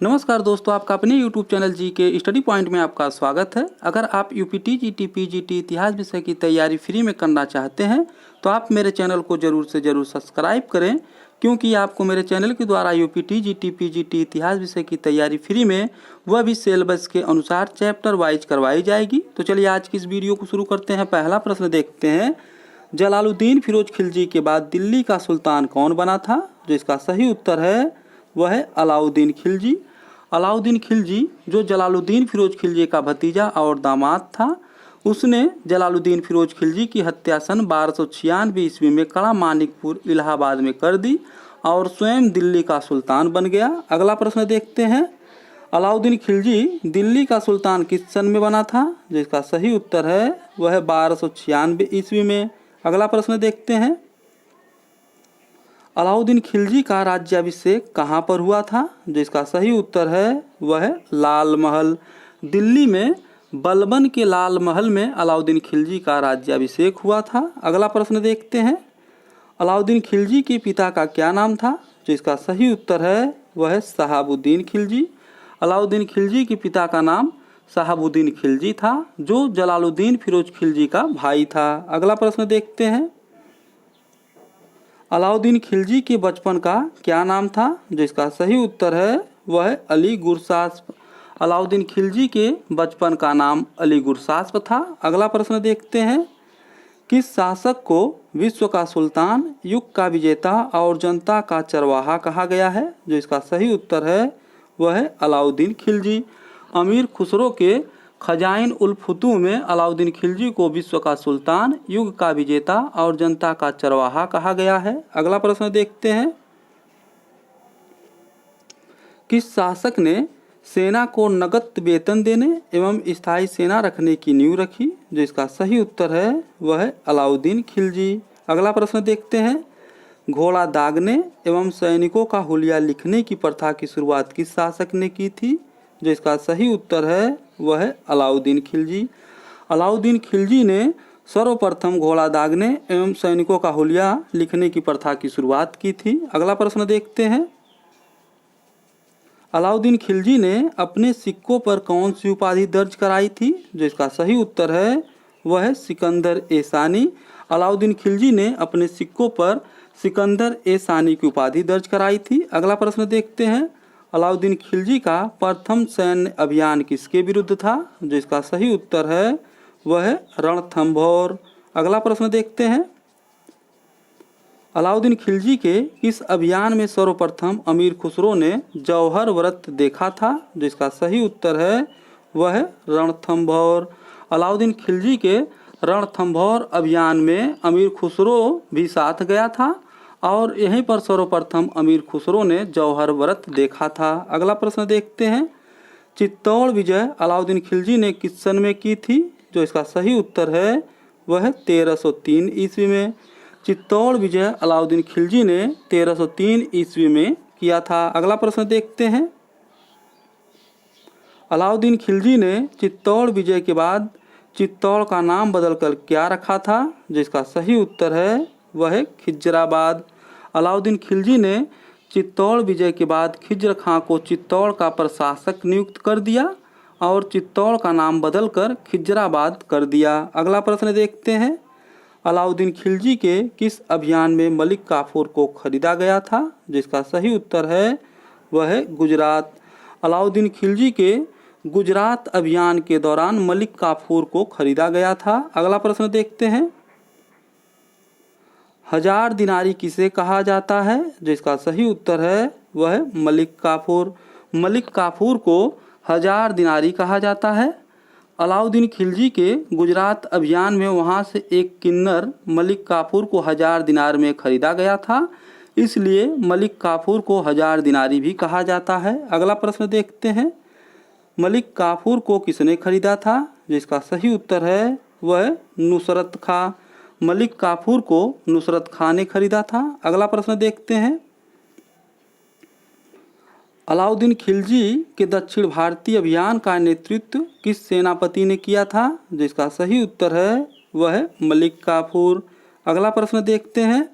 नमस्कार दोस्तों, आपका अपने YouTube चैनल जी के स्टडी पॉइंट में आपका स्वागत है। अगर आप यूपीटी, जीटी, पीजीटी इतिहास विषय की तैयारी फ्री में करना चाहते हैं तो आप मेरे चैनल को ज़रूर से ज़रूर सब्सक्राइब करें, क्योंकि आपको मेरे चैनल के द्वारा यूपीटी, जीटी, पीजीटी इतिहास विषय की तैयारी फ्री में वह भी सिलेबस के अनुसार चैप्टर वाइज करवाई जाएगी। तो चलिए आज की इस वीडियो को शुरू करते हैं। पहला प्रश्न देखते हैं, जलालुद्दीन फिरोज खिलजी के बाद दिल्ली का सुल्तान कौन बना था? जो इसका सही उत्तर है वह है अलाउद्दीन खिलजी। अलाउद्दीन खिलजी जो जलालुद्दीन फिरोज खिलजी का भतीजा और दामाद था, उसने जलालुद्दीन फिरोज खिलजी की हत्या सन 1296 ईस्वी में कड़ा मानिकपुर इलाहाबाद में कर दी और स्वयं दिल्ली का सुल्तान बन गया। अगला प्रश्न देखते हैं, अलाउद्दीन खिलजी दिल्ली का सुल्तान किस सन में बना था? जिसका सही उत्तर है वह 1296 ईस्वी में। अगला प्रश्न देखते हैं, अलाउद्दीन खिलजी का राज्याभिषेक कहाँ पर हुआ था? जिसका सही उत्तर है वह लाल महल। दिल्ली में बलबन के लाल महल में अलाउद्दीन खिलजी का राज्याभिषेक हुआ था। अगला प्रश्न देखते हैं, अलाउद्दीन खिलजी के पिता का क्या नाम था? जिसका सही उत्तर है वह शहाबुद्दीन खिलजी। अलाउद्दीन खिलजी के पिता का नाम शहाबुद्दीन खिलजी था, जो जलालुद्दीन फिरोज खिलजी का भाई था। अगला प्रश्न देखते हैं, अलाउद्दीन खिलजी के बचपन का क्या नाम था? जिसका सही उत्तर है वह अली गुरसास्प। अलाउद्दीन खिलजी के बचपन का नाम अली गुरसास्प था। अगला प्रश्न देखते हैं, किस शासक को विश्व का सुल्तान, युग का विजेता और जनता का चरवाहा कहा गया है? जो इसका सही उत्तर है वह है अलाउद्दीन खिलजी। अमीर खुसरो के खजाइन उल फुतूह में अलाउद्दीन खिलजी को विश्व का सुल्तान, युग का विजेता और जनता का चरवाहा कहा गया है। अगला प्रश्न देखते हैं, किस शासक ने सेना को नकद वेतन देने एवं स्थायी सेना रखने की नींव रखी? जो इसका सही उत्तर है वह है अलाउद्दीन खिलजी। अगला प्रश्न देखते हैं, घोड़ा दागने एवं सैनिकों का हुलिया लिखने की प्रथा की शुरुआत किस शासक ने की थी? जो इसका सही उत्तर है वह है अलाउद्दीन खिलजी। अलाउद्दीन खिलजी ने सर्वप्रथम घोड़ा दागने एवं सैनिकों का हुलिया लिखने की प्रथा की शुरुआत की थी। अगला प्रश्न देखते हैं, अलाउद्दीन खिलजी ने अपने सिक्कों पर कौन सी उपाधि दर्ज कराई थी? जो इसका सही उत्तर है वह है सिकंदर ए सानी। अलाउद्दीन खिलजी ने अपने सिक्कों पर सिकंदर ए सानी की उपाधि दर्ज कराई थी। अगला प्रश्न देखते हैं, अलाउद्दीन खिलजी का प्रथम सैन्य अभियान किसके विरुद्ध था? जो इसका सही उत्तर है वह है रणथंभौर। अगला प्रश्न देखते हैं, अलाउद्दीन खिलजी के किस अभियान में सर्वप्रथम अमीर खुसरो ने जौहर व्रत देखा था? जिसका सही उत्तर है वह है रणथंभौर। अलाउद्दीन खिलजी के रणथंभौर अभियान में अमीर खुसरो भी साथ गया था और यहीं पर सर्वप्रथम अमीर खुसरो ने जौहर व्रत देखा था। अगला प्रश्न देखते हैं, चित्तौड़ विजय अलाउद्दीन खिलजी ने किस सन में की थी? जो इसका सही उत्तर है वह 1303 ईस्वी में। चित्तौड़ विजय अलाउद्दीन खिलजी ने 1303 ईस्वी में किया था। अगला प्रश्न देखते हैं, अलाउद्दीन खिलजी ने चित्तौड़ विजय के बाद चित्तौड़ का नाम बदलकर क्या रखा था? जिसका सही उत्तर है वह है खिजराबाद। अलाउद्दीन खिलजी ने चित्तौड़ विजय के बाद खिज्र खां को चित्तौड़ का प्रशासक नियुक्त कर दिया और चित्तौड़ का नाम बदलकर खिजराबाद कर दिया। अगला प्रश्न देखते हैं, अलाउद्दीन खिलजी के किस अभियान में मलिक काफूर को खरीदा गया था? जिसका सही उत्तर है वह है गुजरात। अलाउद्दीन खिलजी के गुजरात अभियान के दौरान मलिक काफूर को खरीदा गया था। अगला प्रश्न देखते हैं, हजार दिनारी किसे कहा जाता है? जिसका सही उत्तर है वह है मलिक काफूर। मलिक काफूर को हजार दिनारी कहा जाता है। अलाउद्दीन खिलजी के गुजरात अभियान में वहां से एक किन्नर मलिक काफूर को 1000 दिनार में खरीदा गया था, इसलिए मलिक काफूर को 1000 दिनारी भी कहा जाता है। अगला प्रश्न देखते हैं, मलिक काफूर को किसने खरीदा था? जिसका सही उत्तर है वह नुसरत खां। मलिक काफूर को नुसरत खां ने खरीदा था। अगला प्रश्न देखते हैं, अलाउद्दीन खिलजी के दक्षिण भारतीय अभियान का नेतृत्व किस सेनापति ने किया था? जिसका सही उत्तर है वह है मलिक काफूर। अगला प्रश्न देखते हैं,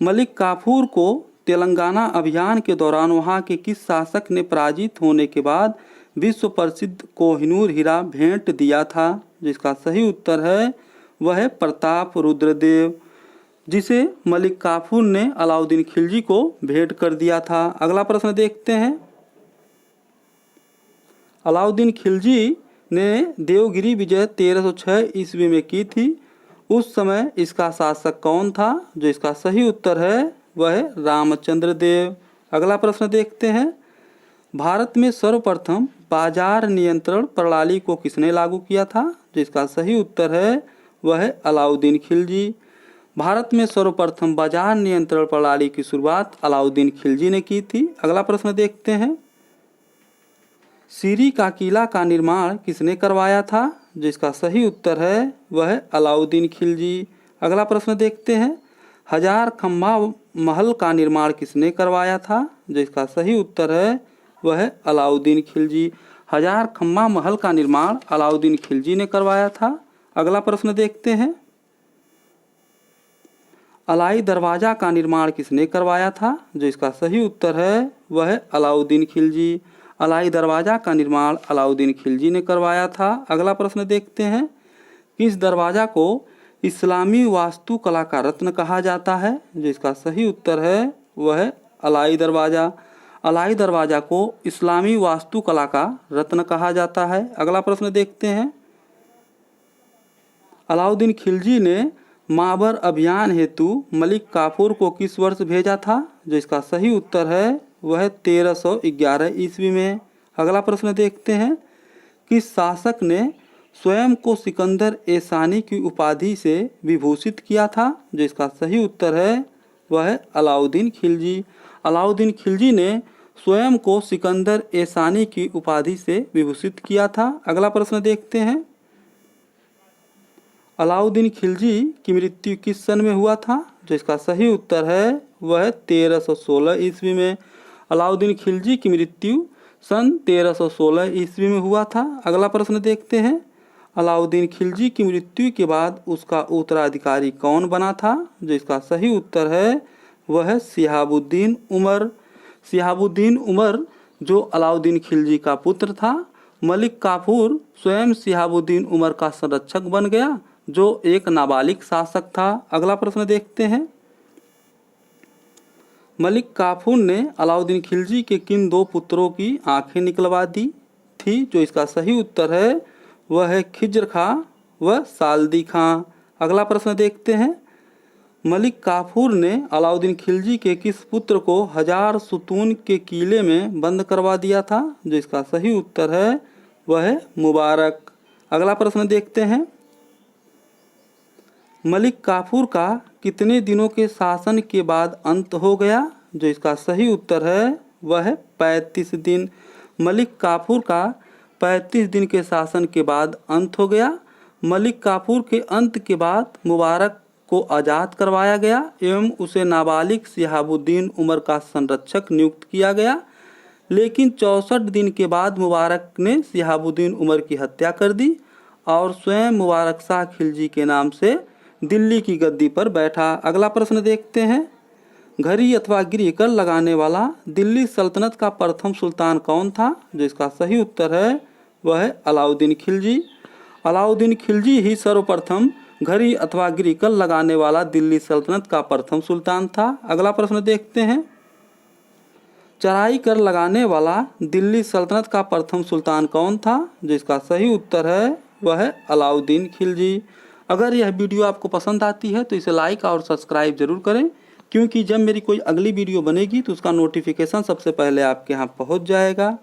मलिक काफूर को तेलंगाना अभियान के दौरान वहां के किस शासक ने पराजित होने के बाद विश्व प्रसिद्ध कोहिनूर हीरा भेंट दिया था? जिसका सही उत्तर है वह है प्रताप रुद्रदेव, जिसे मलिक काफूर ने अलाउद्दीन खिलजी को भेंट कर दिया था। अगला प्रश्न देखते हैं। अलाउद्दीन खिलजी ने देवगिरी विजय 1306 ईस्वी में की थी। उस समय इसका शासक कौन था? जो इसका सही उत्तर है वह है रामचंद्र देव। अगला प्रश्न देखते हैं। भारत में सर्वप्रथम बाजार नियंत्रण प्रणाली को किसने लागू किया था? जिसका सही उत्तर है वह है अलाउद्दीन खिलजी। भारत में सर्वप्रथम बाजार नियंत्रण प्रणाली की शुरुआत अलाउद्दीन खिलजी ने की थी। अगला प्रश्न देखते हैं। सीरी का किला का निर्माण किसने करवाया था? जिसका सही उत्तर है वह है अलाउद्दीन खिलजी। अगला प्रश्न देखते हैं। हजार खम्बा महल का निर्माण किसने करवाया था? जिसका सही उत्तर है वह है अलाउद्दीन खिलजी। हजार खम्बा महल का निर्माण अलाउद्दीन खिलजी ने करवाया था। अगला प्रश्न देखते हैं। अलाई दरवाजा का निर्माण किसने करवाया था? जो इसका सही उत्तर है वह है अलाउद्दीन खिलजी। अलाई दरवाजा का निर्माण अलाउद्दीन खिलजी ने करवाया था। अगला प्रश्न देखते हैं। किस दरवाजा को इस्लामी वास्तुकला का रत्न कहा जाता है? जिसका सही उत्तर है वह है अलाई दरवाजा। अलाई दरवाजा को इस्लामी वास्तुकला का रत्न कहा जाता है। अगला प्रश्न देखते हैं। अलाउद्दीन खिलजी ने माबर अभियान हेतु मलिक काफूर को किस वर्ष भेजा था? जिसका सही उत्तर है वह 1311 ईस्वी में। अगला प्रश्न देखते हैं। किस शासक ने स्वयं को सिकंदर ए सानी की उपाधि से विभूषित किया था? जिसका सही उत्तर है वह है अलाउद्दीन खिलजी। अलाउद्दीन खिलजी ने स्वयं को सिकंदर ए सानी की उपाधि से विभूषित किया था। अगला प्रश्न देखते हैं। अलाउद्दीन खिलजी की मृत्यु किस सन में हुआ था? जिसका सही उत्तर है वह 1316 ईस्वी में। अलाउद्दीन खिलजी की मृत्यु सन 1316 ईस्वी में हुआ था। अगला प्रश्न देखते हैं। अलाउद्दीन खिलजी की मृत्यु के बाद उसका उत्तराधिकारी कौन बना था? जिसका सही उत्तर है वह है शिहाबुद्दीन उमर। शिहाबुद्दीन उमर जो अलाउद्दीन खिलजी का पुत्र था। मलिक काफूर स्वयं शिहाबुद्दीन उमर का संरक्षक बन गया, जो एक नाबालिग शासक था। अगला प्रश्न देखते हैं। मलिक काफूर ने अलाउद्दीन खिलजी के किन दो पुत्रों की आंखें निकलवा दी थी? जो इसका सही उत्तर है वह है खिज्र खां व सालदी खां। अगला प्रश्न देखते हैं। मलिक काफूर ने अलाउद्दीन खिलजी के किस पुत्र को हजार सुतून के किले में बंद करवा दिया था? जो इसका सही उत्तर है वह है मुबारक। अगला प्रश्न देखते हैं। मलिक काफूर का कितने दिनों के शासन के बाद अंत हो गया? जो इसका सही उत्तर है वह है 35 दिन। मलिक काफूर का 35 दिन के शासन के बाद अंत हो गया। मलिक काफूर के अंत के बाद मुबारक को आज़ाद करवाया गया एवं उसे नाबालिग शिहाबुद्दीन उमर का संरक्षक नियुक्त किया गया। लेकिन 64 दिन के बाद मुबारक ने शिहाबुद्दीन उमर की हत्या कर दी और स्वयं मुबारक शाह खिलजी के नाम से दिल्ली की गद्दी पर बैठा। अगला प्रश्न देखते हैं। घड़ी अथवा गिरी कर लगाने वाला दिल्ली सल्तनत का प्रथम सुल्तान कौन था? जिसका सही उत्तर है वह है अलाउद्दीन खिलजी। अलाउद्दीन खिलजी ही सर्वप्रथम घड़ी अथवा गिरी कर लगाने वाला दिल्ली सल्तनत का प्रथम सुल्तान था। अगला प्रश्न देखते हैं। चढ़ाई कर लगाने वाला दिल्ली सल्तनत का प्रथम सुल्तान कौन था? जिसका सही उत्तर है वह है अलाउद्दीन खिलजी। अगर यह वीडियो आपको पसंद आती है तो इसे लाइक और सब्सक्राइब जरूर करें, क्योंकि जब मेरी कोई अगली वीडियो बनेगी तो उसका नोटिफिकेशन सबसे पहले आपके यहाँ पहुँच जाएगा।